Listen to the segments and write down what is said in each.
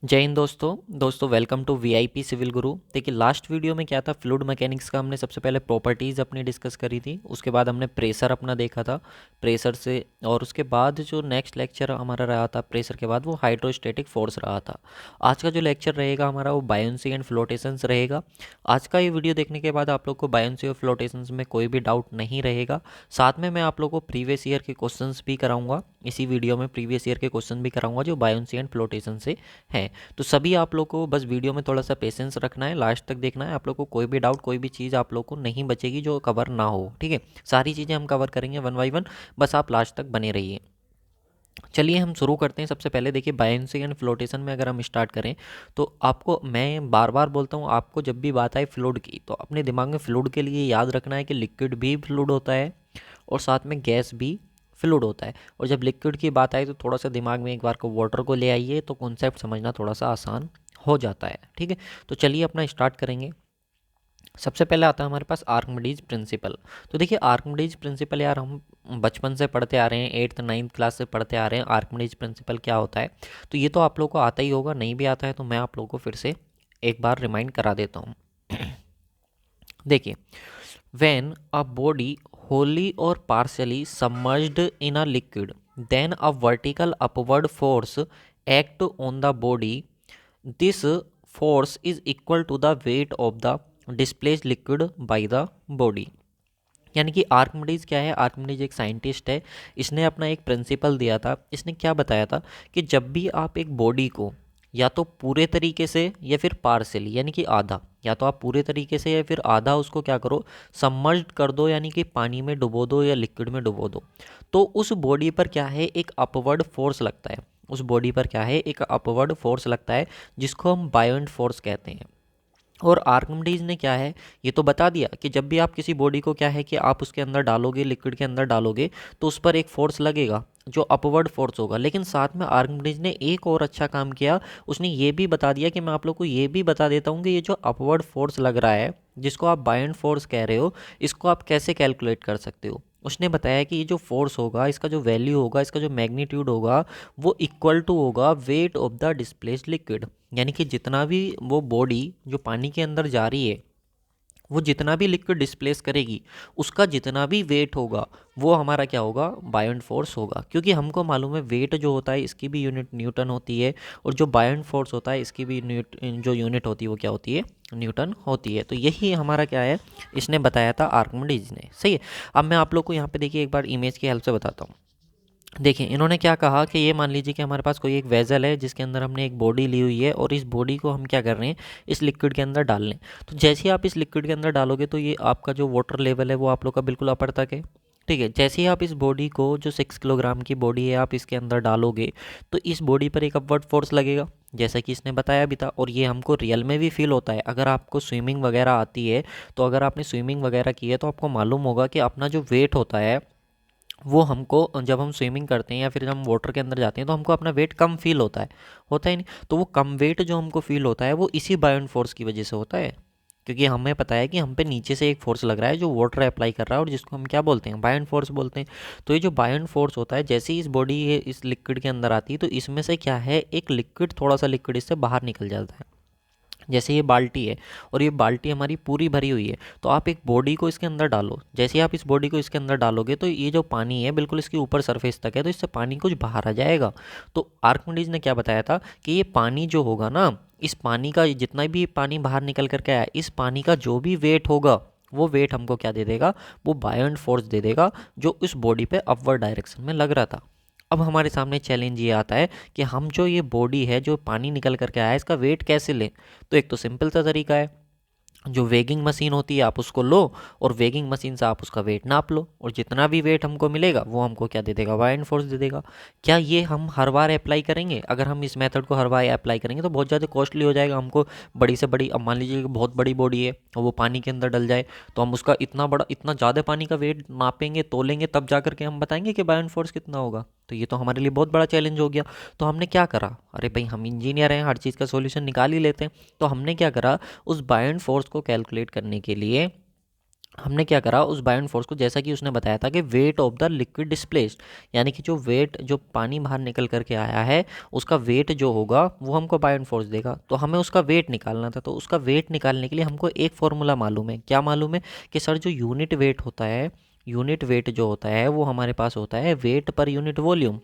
जय हिंद दोस्तों welcome to VIP civil गुरु। देखिए लास्ट वीडियो में क्या था, फ्लूइड मैकेनिक्स का हमने सबसे पहले प्रॉपर्टीज़ अपनी डिस्कस करी थी, उसके बाद हमने प्रेशर अपना देखा था प्रेशर से, और उसके बाद जो नेक्स्ट लेक्चर हमारा रहा था प्रेशर के बाद वो हाइड्रोस्टैटिक फोर्स रहा था। आज का जो लेक्चर रहेगा हमारा वो बायोंसी एंड फ्लोटेशंस रहेगा। आज का ये वीडियो देखने के बाद आप लोग को बायोंसी और फ्लोटेशंस में कोई भी डाउट नहीं रहेगा। साथ में मैं आप लोग को प्रीवियस ईयर के क्वेश्चन भी कराऊंगा, इसी वीडियो में प्रीवियस ईयर के क्वेश्चन भी कराऊंगा जो बायोंसी एंड फ्लोटेशन से हैं। तो सभी आप लोग को बस वीडियो में थोड़ा सा पेशेंस रखना है, लास्ट तक देखना है। आप लोग को कोई भी डाउट कोई भी चीज़ आप लोग को नहीं बचेगी जो कवर ना हो, ठीक है। सारी चीज़ें हम कवर करेंगे वन बाई वन, बस आप लास्ट तक बने रहिए। चलिए हम शुरू करते हैं। सबसे पहले देखिए बायोंसी एंड फ्लोटेशन में अगर हम स्टार्ट करें तो आपको मैं बार बार बोलता हूँ, आपको जब भी बात आए फ्लूइड की तो अपने दिमाग में फ्लूइड के लिए याद रखना है कि लिक्विड भी फ्लूइड होता है और साथ में गैस भी फ्लूइड होता है। और जब लिक्विड की बात आए तो थोड़ा सा दिमाग में एक बार को वाटर को ले आइए तो कॉन्सेप्ट समझना थोड़ा सा आसान हो जाता है, ठीक है। तो चलिए अपना स्टार्ट करेंगे। सबसे पहले आता है हमारे पास आर्किमिडीज प्रिंसिपल। तो देखिए आर्किमिडीज प्रिंसिपल यार हम बचपन से पढ़ते आ रहे हैं, 8th 9th क्लास से पढ़ते आ रहे हैं आर्किमिडीज प्रिंसिपल क्या होता है। तो ये तो आप लोग को आता ही होगा, नहीं भी आता है तो मैं आप लोग को फिर से एक बार रिमाइंड करा देता हूँ। देखिए, when a body wholly or partially submerged in a liquid, then a vertical upward force act on the body. This force is equal to the weight of the displaced liquid by the body. यानी कि Archimedes क्या है, Archimedes एक scientist है, इसने अपना एक principal दिया था। इसने क्या बताया था कि जब भी आप एक बॉडी को या तो पूरे तरीके से या फिर पार्शियली यानी कि आधा, या तो आप पूरे तरीके से या फिर आधा उसको क्या करो, सबमर्ज्ड कर दो, यानी कि पानी में डुबो दो या लिक्विड में डुबो दो, तो उस बॉडी पर क्या है एक अपवर्ड फोर्स लगता है। उस बॉडी पर क्या है एक अपवर्ड फोर्स लगता है जिसको हम बायोंट फोर्स कहते हैं। और आर्किमिडीज ने क्या है ये तो बता दिया कि जब भी आप किसी बॉडी को क्या है कि आप उसके अंदर डालोगे, लिक्विड के अंदर डालोगे, तो उस पर एक फोर्स लगेगा जो अपवर्ड फोर्स होगा। लेकिन साथ में आर्किमिडीज ने एक और अच्छा काम किया, उसने ये भी बता दिया कि मैं आप लोग को ये भी बता देता हूँ कि ये जो अपवर्ड फोर्स लग रहा है जिसको आप बायोंट फोर्स कह रहे हो, इसको आप कैसे कैलकुलेट कर सकते हो। उसने बताया कि ये जो फोर्स होगा, इसका जो वैल्यू होगा, इसका जो मैग्नीट्यूड होगा, वो इक्वल टू होगा wait of the displaced liquid. यानी कि जितना भी वो बॉडी जो पानी के अंदर जा रही है, वो जितना भी लिक्विड डिस्प्लेस करेगी, उसका जितना भी वेट होगा वो हमारा क्या होगा, बायोंट फोर्स होगा। क्योंकि हमको मालूम है वेट जो होता है इसकी भी यूनिट न्यूटन होती है, और जो बायोंट फोर्स होता है इसकी भी जो यूनिट होती है वो क्या होती है, न्यूटन होती है। तो यही हमारा क्या है, इसने बताया था आर्किमिडीज ने, सही है। अब मैं आप लोग को यहाँ पे देखिए एक बार इमेज की हेल्प से बताता हूँ। देखिए इन्होंने क्या कहा कि ये मान लीजिए कि हमारे पास कोई एक वेजल है जिसके अंदर हमने एक बॉडी ली हुई है, और इस बॉडी को हम क्या कर रहे हैं, इस लिक्विड के अंदर डाल लें। तो जैसे ही आप इस लिक्विड के अंदर डालोगे तो ये आपका जो वाटर लेवल है वो आप लोग का बिल्कुल अपर तक है, ठीक है। जैसे ही आप इस बॉडी को, जो 6 किलोग्राम की बॉडी है, आप इसके अंदर डालोगे तो इस बॉडी पर एक अपवर्ड फोर्स लगेगा, जैसा कि इसने बताया भी था। और ये हमको रियल में भी फील होता है। अगर आपको स्विमिंग वगैरह आती है, तो अगर आपने स्विमिंग वगैरह की है तो आपको मालूम होगा कि अपना जो वेट होता है वो हमको, जब हम स्विमिंग करते हैं या फिर जब हम वाटर के अंदर जाते हैं तो हमको अपना वेट कम फील होता है, होता ही नहीं। तो वो कम वेट जो हमको फील होता है वो इसी बायोंट फोर्स की वजह से होता है। क्योंकि हमें पता है कि हम पे नीचे से एक फोर्स लग रहा है जो वाटर अप्लाई कर रहा है, और जिसको हम क्या बोलते हैं, बायोंट फोर्स बोलते हैं। तो ये जो बायोंट फोर्स होता है, जैसे ही इस बॉडी इस लिक्विड के अंदर आती है तो इसमें से क्या है, एक लिक्विड, थोड़ा सा लिक्विड इससे बाहर निकल जाता है। जैसे ये बाल्टी है और ये बाल्टी हमारी पूरी भरी हुई है, तो आप एक बॉडी को इसके अंदर डालो। जैसे ही आप इस बॉडी को इसके अंदर डालोगे तो ये जो पानी है बिल्कुल इसके ऊपर सरफेस तक है, तो इससे पानी कुछ बाहर आ जाएगा। तो आर्किमिडीज ने क्या बताया था कि ये पानी जो होगा ना, इस पानी का जितना भी पानी बाहर निकल करके आया, इस पानी का जो भी वेट होगा वो वेट हमको क्या दे देगा, वो बायोंट फोर्स दे देगा जो इस बॉडी पे अपवर्ड डायरेक्शन में लग रहा था। अब हमारे सामने चैलेंज ये आता है कि हम जो ये बॉडी है जो पानी निकल करके आया है, इसका वेट कैसे लें। तो एक तो सिंपल सा तरीका है, जो वेगिंग मशीन होती है आप उसको लो, और वेगिंग मशीन से आप उसका वेट नाप लो, और जितना भी वेट हमको मिलेगा वो हमको क्या दे देगा, बायोंट फोर्स दे देगा। क्या ये हम हर बार अप्लाई करेंगे? अगर हम इस मेथड को हर बार अप्लाई करेंगे तो बहुत ज़्यादा कॉस्टली हो जाएगा हमको। बड़ी से बड़ी, अब मान लीजिए कि बहुत बड़ी बॉडी है और वो पानी के अंदर डल जाए, तो हम उसका इतना बड़ा, इतना ज़्यादा पानी का वेट नापेंगे, तोलेंगे, तब जा करके हम बताएंगे कि बायोंट फोर्स कितना होगा। तो ये तो हमारे लिए बहुत बड़ा चैलेंज हो गया। तो हमने क्या करा, अरे भाई हम इंजीनियर हैं, हर चीज़ का सोल्यूशन निकाल ही लेते हैं। तो हमने क्या करा, उस बायोंट फोर्स को कैलकुलेट करने के लिए हमने क्या करा उस बायोन फोर्स को, जैसा कि उसने बताया था कि wait of the liquid displaced, यानी कि जो वेट जो पानी बाहर निकल करके आया है उसका वेट जो होगा वो हमको बायोन फोर्स देगा। तो हमें उसका वेट निकालना था, तो उसका वेट निकालने के लिए हमको एक फॉर्मूला मालूम है। क्या मालूम है? कि सर जो यूनिट वेट होता है, यूनिट वेट जो होता है वो हमारे पास होता है weight per unit volume,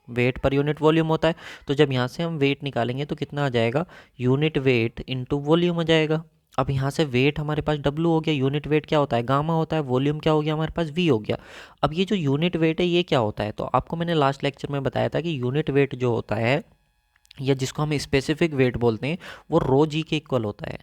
weight per unit volume होता है। तो जब यहाँ से हम वेट निकालेंगे तो कितना आ जाएगा? यूनिट वेट इंटू वॉल्यूम आ जाएगा। अब यहाँ से वेट हमारे पास डब्लू हो गया, यूनिट वेट क्या होता है? गामा होता है, वॉल्यूम क्या हो गया हमारे पास? वी हो गया। अब ये जो यूनिट वेट है ये क्या होता है? तो आपको मैंने लास्ट लेक्चर में बताया था कि यूनिट वेट जो होता है या जिसको हम स्पेसिफिक वेट बोलते हैं वो रो जी के इक्वल होता है।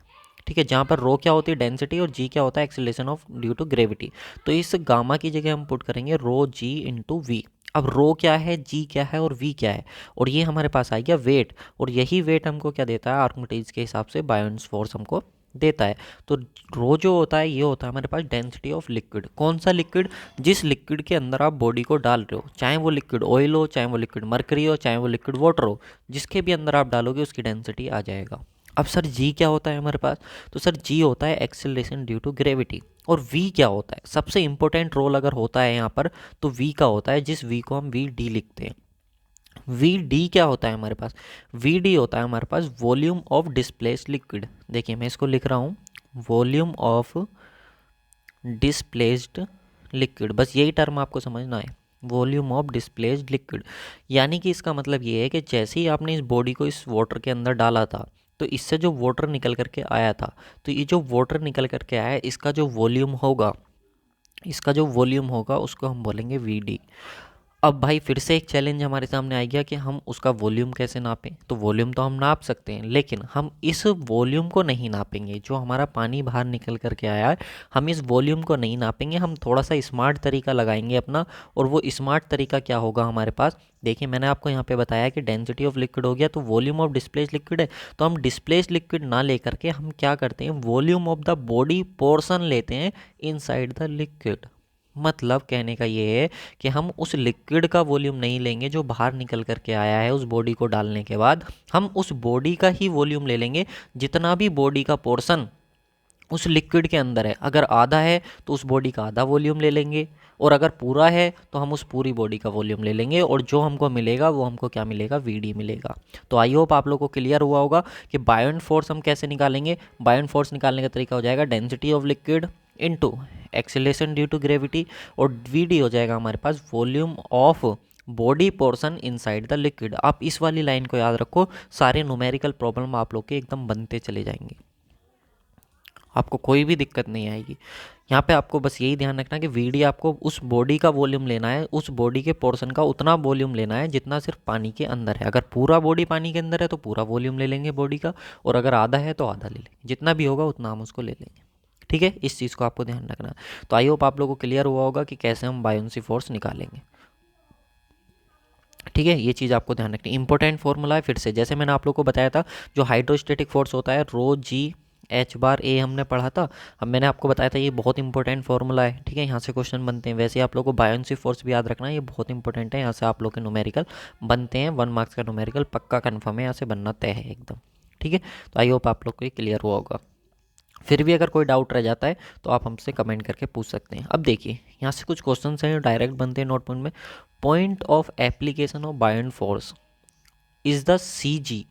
ठीक है, जहाँ पर रो क्या होती है? डेंसिटी, और जी क्या होता है? Acceleration of due to gravity. तो इस गामा की जगह हम पुट करेंगे रो जी इंटू वी। अब रो क्या है, जी क्या है और वी क्या है? और ये हमारे पास आ गया वेट, और यही वेट हमको क्या देता है? आर्किमिडीज के हिसाब से बायोन्स फोर्स हमको देता है। तो रो जो होता है ये होता है हमारे पास डेंसिटी ऑफ लिक्विड। कौन सा लिक्विड? जिस लिक्विड के अंदर आप बॉडी को डाल रहे हो, चाहे वो लिक्विड ऑयल हो, चाहे वो लिक्विड मर्करी हो, चाहे वो लिक्विड वाटर हो, जिसके भी अंदर आप डालोगे उसकी डेंसिटी आ जाएगा। अब सर जी क्या होता है हमारे पास? तो सर जी होता है एक्सेलरेशन ड्यू टू ग्रेविटी। और वी क्या होता है? सबसे इंपॉर्टेंट रोल अगर होता है यहाँ पर तो वी का होता है, जिस वी को हम वी डी लिखते हैं। वी डी क्या होता है हमारे पास? वी डी होता है हमारे पास वॉल्यूम ऑफ डिस्प्लेस्ड लिक्विड। देखिए मैं इसको लिख रहा हूँ, वॉल्यूम ऑफ डिस्प्लेस्ड लिक्विड, बस यही टर्म आपको समझना है, वॉल्यूम ऑफ डिस्प्लेस्ड लिक्विड। यानी कि इसका मतलब ये है कि जैसे ही आपने इस बॉडी को इस वाटर के अंदर डाला था तो इससे जो वाटर निकल करके आया था, तो ये जो वाटर निकल करके आया है इसका जो वॉल्यूम होगा, इसका जो वॉल्यूम होगा उसको हम बोलेंगे वी डी। अब भाई फिर से एक चैलेंज हमारे सामने आ गया कि हम उसका वॉल्यूम कैसे नापें। तो वॉल्यूम तो हम नाप सकते हैं, लेकिन हम इस वॉल्यूम को नहीं नापेंगे जो हमारा पानी बाहर निकल करके आया है, हम इस वॉल्यूम को नहीं नापेंगे। हम थोड़ा सा स्मार्ट तरीका लगाएंगे अपना, और वो स्मार्ट तरीका क्या होगा हमारे पास? देखिए मैंने आपको यहाँ पे बताया कि डेंसिटी ऑफ लिक्विड हो गया तो वॉल्यूम ऑफ डिस्प्लेस लिक्विड है, तो हम डिस्प्लेस लिक्विड ना लेकर के हम क्या करते हैं? Volume of the body portion लेते हैं इनसाइड द लिक्विड। मतलब कहने का ये है कि हम उस लिक्विड का वॉल्यूम नहीं लेंगे जो बाहर निकल करके आया है उस बॉडी को डालने के बाद, हम उस बॉडी का ही वॉल्यूम ले लेंगे, जितना भी बॉडी का पोर्शन उस लिक्विड के अंदर है। अगर आधा है तो उस बॉडी का आधा वॉल्यूम ले लेंगे, और अगर पूरा है तो हम उस पूरी बॉडी का वॉल्यूम ले लेंगे, और जो हमको मिलेगा वो हमको क्या मिलेगा? वी मिलेगा। तो आई होप आप लोगों को क्लियर हुआ होगा कि बायोन फोर्स हम कैसे निकालेंगे। बायोन फोर्स निकालने का तरीका हो जाएगा density of liquid into acceleration due to gravity, और वी हो जाएगा हमारे पास volume of body portion inside the liquid. आप इस वाली लाइन को याद रखो, सारे न्यूमेरिकल प्रॉब्लम आप लोग के एकदम बनते चले जाएंगे, आपको कोई भी दिक्कत नहीं आएगी। यहाँ पे आपको बस यही ध्यान रखना कि वीडी आपको उस बॉडी का वॉल्यूम लेना है, उस बॉडी के पोर्शन का उतना वॉल्यूम लेना है जितना सिर्फ पानी के अंदर है। अगर पूरा बॉडी पानी के अंदर है तो पूरा वॉल्यूम ले लेंगे बॉडी का, और अगर आधा है तो आधा ले लेंगे, जितना भी होगा उतना हम उसको ले लेंगे। ठीक है, इस चीज़ को आपको ध्यान रखना है। तो आई होप आप लोगों को क्लियर हुआ होगा कि कैसे हम बायोन्सी फोर्स निकालेंगे। ठीक है, ये चीज़ आपको ध्यान रखनी, इंपॉर्टेंट फॉर्मूला है। फिर से जैसे मैंने आप लोगों को बताया था, जो हाइड्रोस्टेटिक फोर्स होता है रो जी एच बार ए हमने पढ़ा था। अब मैंने आपको बताया था ये बहुत इंपॉर्टेंट फॉर्मूला है। ठीक है, यहाँ से क्वेश्चन बनते हैं। वैसे आप लोगों को बायोन्सी फोर्स भी याद रखना है, ये बहुत इंपॉर्टेंट है। यहाँ से आप लोग के न्यूमेरिकल बनते हैं, 1 मार्क्स का न्यूमेरिकल पक्का कन्फर्म है, यहाँ से बनना तय है एकदम। ठीक है, तो आई होप आप लोग को ये क्लियर हुआ होगा। फिर भी अगर कोई डाउट रह जाता है तो आप हमसे कमेंट करके पूछ सकते हैं। अब देखिए यहाँ से कुछ क्वेश्चन हैं जो डायरेक्ट बनते हैं नोटबुक में। Point of application of buoyant force is the C G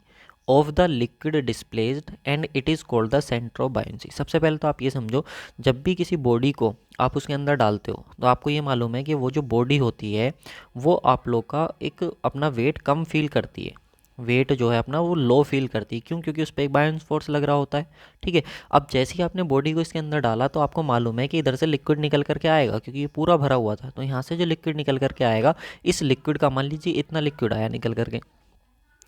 of the liquid displaced and it is called the centre of buoyancy. सबसे पहले तो आप ये समझो, जब भी किसी बॉडी को आप उसके अंदर डालते हो तो आपको ये मालूम है कि वो जो बॉडी होती है वो आप लोग का एक अपना वेट कम फील करती है, वेट जो है अपना वो लो फील करती है। क्यों? क्योंकि उस पर एक बायोन फोर्स लग रहा होता है। ठीक है, अब जैसे ही आपने बॉडी को इसके अंदर डाला तो आपको मालूम है कि इधर से लिक्विड निकल करके आएगा, क्योंकि ये पूरा भरा हुआ था। तो यहाँ से जो लिक्विड निकल करके आएगा, इस लिक्विड का मान लीजिए इतना लिक्विड आया निकल करके,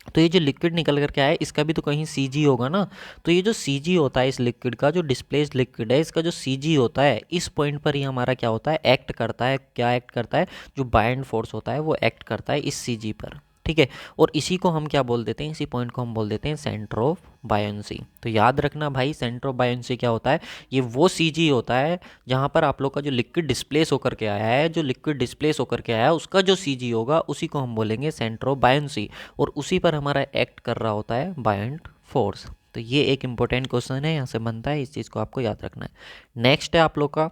तो ये जो लिक्विड निकल करके आया इसका भी तो कहीं सी जी होगा ना। तो ये जो सी जी होता है इस लिक्विड का, जो डिस्प्लेस्ड लिक्विड है, इसका जो सी जी होता है इस पॉइंट पर ही हमारा क्या होता है? एक्ट करता है। क्या एक्ट करता है? जो बाइंड फोर्स होता है वो एक्ट करता है इस सी जी पर। ठीक है, और इसी को हम क्या बोल देते हैं? इसी पॉइंट को हम बोल देते हैं सेंटर ऑफ बायोन्सी। तो याद रखना भाई, सेंटर ऑफ बायोन्सी क्या होता है? ये वो सी जी होता है जहाँ पर आप लोग का जो लिक्विड डिस्प्लेस होकर के आया है, जो लिक्विड डिस्प्लेस होकर के आया है उसका जो सी जी होगा उसी को हम बोलेंगे सेंटर ऑफ बायोन्सी, और उसी पर हमारा एक्ट कर रहा होता है बायोंट फोर्स। तो ये एक इंपॉर्टेंट क्वेश्चन है, यहाँ से बनता है, इस चीज़ को आपको याद रखना है। नेक्स्ट है आप लोग का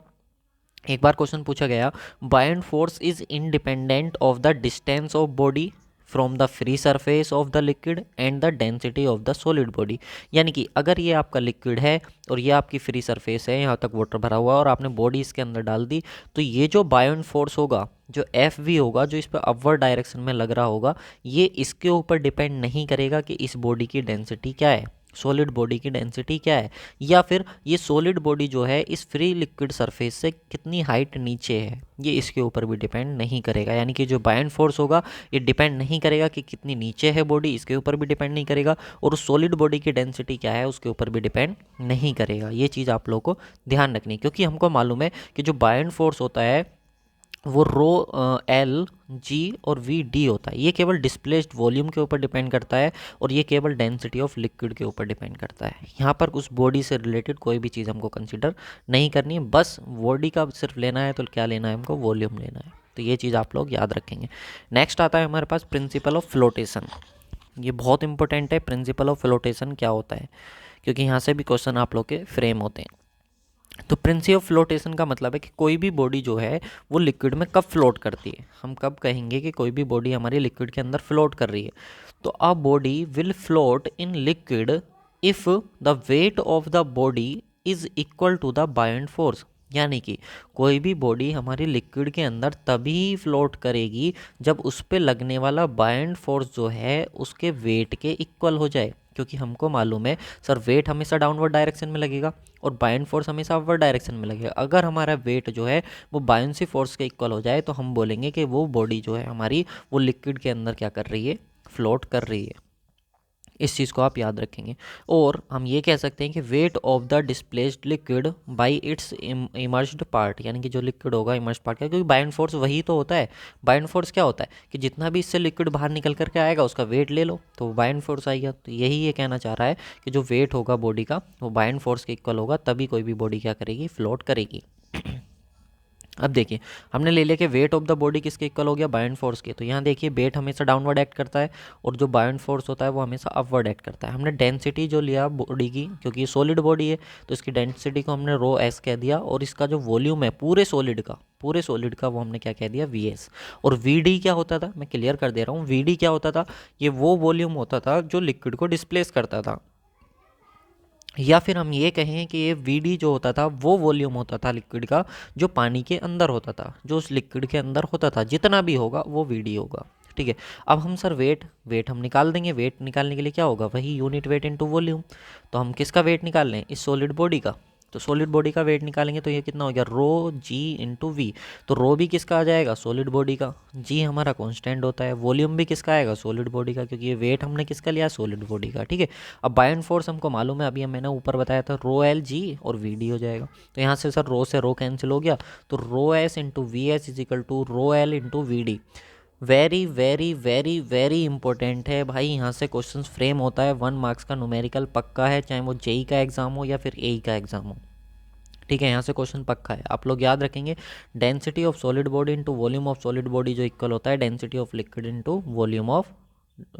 एक बार क्वेश्चन पूछा गया, buoyant force is independent of the distance of body from the free surface of the liquid and the density of the solid body. यानी कि अगर ये आपका लिक्विड है और ये आपकी फ्री सरफेस है, यहाँ तक वाटर भरा हुआ है और आपने बॉडी इसके अंदर डाल दी, तो ये जो बायंट फोर्स होगा, जो एफ वी होगा, जो इस पर अपवर्ड डायरेक्शन में लग रहा होगा, ये इसके ऊपर डिपेंड नहीं करेगा कि इस बॉडी की डेंसिटी क्या है, सॉलिड बॉडी की डेंसिटी क्या है, या फिर ये सॉलिड बॉडी जो है इस फ्री लिक्विड सरफेस से कितनी हाइट नीचे है, ये इसके ऊपर भी डिपेंड नहीं करेगा। यानी कि जो बायंट फोर्स होगा ये डिपेंड नहीं करेगा कि कितनी नीचे है बॉडी, इसके ऊपर भी डिपेंड नहीं करेगा, और उस सॉलिड बॉडी की डेंसिटी क्या है उसके ऊपर भी डिपेंड नहीं करेगा। ये चीज़ आप लोगों को ध्यान रखनी, क्योंकि हमको मालूम है कि जो बायंट फोर्स होता है वो रो एल जी और वी डी होता है, ये केवल डिस्प्लेस्ड वॉल्यूम के ऊपर डिपेंड करता है और ये केवल डेंसिटी ऑफ लिक्विड के ऊपर डिपेंड करता है। यहाँ पर उस बॉडी से रिलेटेड कोई भी चीज़ हमको कंसिडर नहीं करनी है, बस बॉडी का सिर्फ लेना है, तो क्या लेना है हमको, वॉल्यूम लेना है। तो ये चीज़ आप लोग याद रखेंगे। नेक्स्ट आता है हमारे पास प्रिंसिपल ऑफ फ्लोटेशन। ये बहुत इंपॉर्टेंट है, प्रिंसिपल ऑफ फ्लोटेशन क्या होता है, क्योंकि यहाँ से भी क्वेश्चन आप लोग के फ्रेम होते हैं। तो प्रिंसिपल ऑफ फ्लोटेशन का मतलब है कि कोई भी बॉडी जो है वो लिक्विड में कब फ्लोट करती है। हम कब कहेंगे कि कोई भी बॉडी हमारी लिक्विड के अंदर फ्लोट कर रही है, तो a body will float in liquid if the weight of the body is equal to the buoyant force. यानी कि कोई भी बॉडी हमारी लिक्विड के अंदर तभी फ्लोट करेगी जब उस पर लगने वाला बायंट फोर्स जो है उसके वेट के इक्वल हो जाए, क्योंकि हमको मालूम है सर वेट हमेशा डाउनवर्ड डायरेक्शन में लगेगा और बायंट फोर्स हमेशा अपवर्ड डायरेक्शन में लगेगा। अगर हमारा वेट जो है वो बायंसी फोर्स के इक्वल हो जाए तो हम बोलेंगे कि वो बॉडी जो है हमारी वो लिक्विड के अंदर क्या कर रही है, फ्लोट कर रही है। इस चीज़ को आप याद रखेंगे। और हम ये कह सकते हैं कि wait of the displaced liquid bye it's emerged part, यानी कि जो लिक्विड होगा इमर्ज्ड पार्ट का, क्योंकि बायंट फोर्स वही तो होता है। बायंट फोर्स क्या होता है कि जितना भी इससे लिक्विड बाहर निकल करके आएगा उसका वेट ले लो तो बायंट फोर्स आएगा। तो यही ये कहना चाह रहा है कि जो वेट होगा बॉडी का वो बायंट फोर्स के इक्वल होगा, तभी कोई भी बॉडी क्या करेगी, फ्लोट करेगी। अब देखिए हमने ले लिया कि वेट ऑफ द बॉडी किसके इक्वल हो गया, बायंट फोर्स के। तो यहाँ देखिए वेट हमेशा डाउनवर्ड एक्ट करता है और जो बायंट फोर्स होता है वो हमेशा अपवर्ड एक्ट करता है। हमने डेंसिटी जो लिया बॉडी की, क्योंकि ये सॉलिड बॉडी है तो इसकी डेंसिटी को हमने रो एस कह दिया, और इसका जो वॉल्यूम है पूरे सॉलिड का वो हमने क्या कह दिया, वी एस। और वी डी क्या होता था, मैं क्लियर कर दे रहा हूँ, वी डी क्या होता था, ये वो वॉल्यूम होता था जो लिक्विड को डिस्प्लेस करता था। या फिर हम ये कहें कि ये वी डी जो होता था वो वॉल्यूम होता था लिक्विड का जो पानी के अंदर होता था, जो उस लिक्विड के अंदर होता था, जितना भी होगा वो वी डी होगा। ठीक है। अब हम सर वेट हम निकाल देंगे। वेट निकालने के लिए क्या होगा, वही यूनिट वेट इनटू वॉल्यूम। तो हम किसका वेट निकाल लें, इस सॉलिड बॉडी का। तो सॉलिड बॉडी का वेट निकालेंगे तो ये कितना हो गया, रो जी इंटू वी। तो रो भी किसका आ जाएगा, सॉलिड बॉडी का। जी हमारा कांस्टेंट होता है। वॉल्यूम भी किसका आएगा, सॉलिड बॉडी का, क्योंकि ये वेट हमने किसका लिया, सॉलिड बॉडी का। ठीक है। अब बायंट फोर्स हमको मालूम है, अभी मैंने ऊपर बताया था, रो एल जी और वी डी हो जाएगा। तो यहाँ से सर रो से रो कैंसिल हो गया, तो rho S into V S is equal to rho L into V D. Very very very very important है भाई, यहाँ से क्वेश्चन फ्रेम होता है। 1 मार्क्स का न्यूमेरिकल पक्का है, चाहे वो जेई का एग्जाम हो या फिर एई का एग्जाम हो। ठीक है, यहाँ से क्वेश्चन पक्का है, आप लोग याद रखेंगे। Density of solid body into volume of solid body जो इक्वल होता है density of liquid into volume of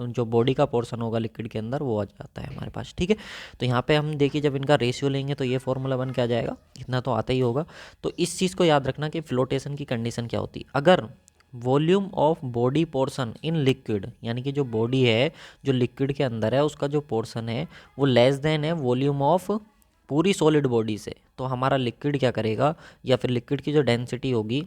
जो बॉडी का पोर्शन होगा लिक्विड के अंदर वो आ जाता है हमारे पास। ठीक है। तो यहाँ पे हम देखिए जब इनका रेशियो लेंगे तो ये फॉर्मूला बन के आ जाएगा, इतना तो आता ही होगा। तो इस चीज़ को याद रखना कि फ्लोटेशन की कंडीशन क्या होती है। अगर volume of body portion in liquid, यानी कि जो बॉडी है जो लिक्विड के अंदर है उसका जो पोर्शन है वो लेस देन है वॉल्यूम ऑफ पूरी सॉलिड बॉडी से, तो हमारा लिक्विड क्या करेगा, या फिर लिक्विड की जो डेंसिटी होगी,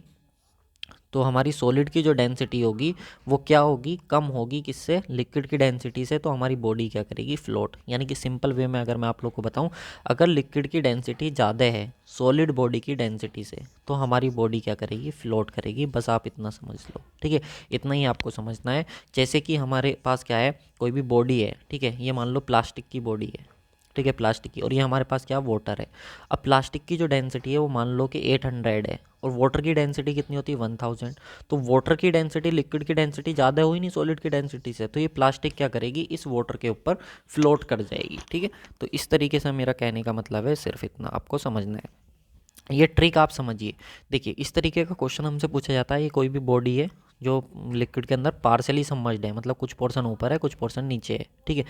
तो हमारी सॉलिड की जो डेंसिटी होगी वो क्या होगी, कम होगी किससे, लिक्विड की डेंसिटी से। तो हमारी बॉडी क्या करेगी, फ्लोट। यानी कि सिंपल वे में अगर मैं आप लोग को बताऊं, अगर लिक्विड की डेंसिटी ज़्यादा है सॉलिड बॉडी की डेंसिटी से तो हमारी बॉडी क्या करेगी, फ्लोट करेगी। बस आप इतना समझ लो। ठीक है, इतना ही आपको समझना है। जैसे कि हमारे पास क्या है, कोई भी बॉडी है, ठीक है, ये मान लो प्लास्टिक की बॉडी है, ठीक है, प्लास्टिक की, और ये हमारे पास क्या वाटर है। अब प्लास्टिक की जो डेंसिटी है वो मान लो कि 800 है और वाटर की डेंसिटी कितनी होती है, 1000। तो वाटर की डेंसिटी लिक्विड की डेंसिटी ज़्यादा हुई नहीं सॉलिड की डेंसिटी से, तो ये प्लास्टिक क्या करेगी, इस वाटर के ऊपर फ्लोट कर जाएगी। ठीक है। तो इस तरीके से मेरा कहने का मतलब है, सिर्फ इतना आपको समझना है। ये ट्रिक आप समझिए। देखिए इस तरीके का क्वेश्चन हमसे पूछा जाता है, ये कोई भी बॉडी है जो लिक्विड के अंदर पार्शली सबमर्ज्ड है, मतलब कुछ पोर्शन ऊपर है कुछ पोर्शन नीचे है। ठीक है।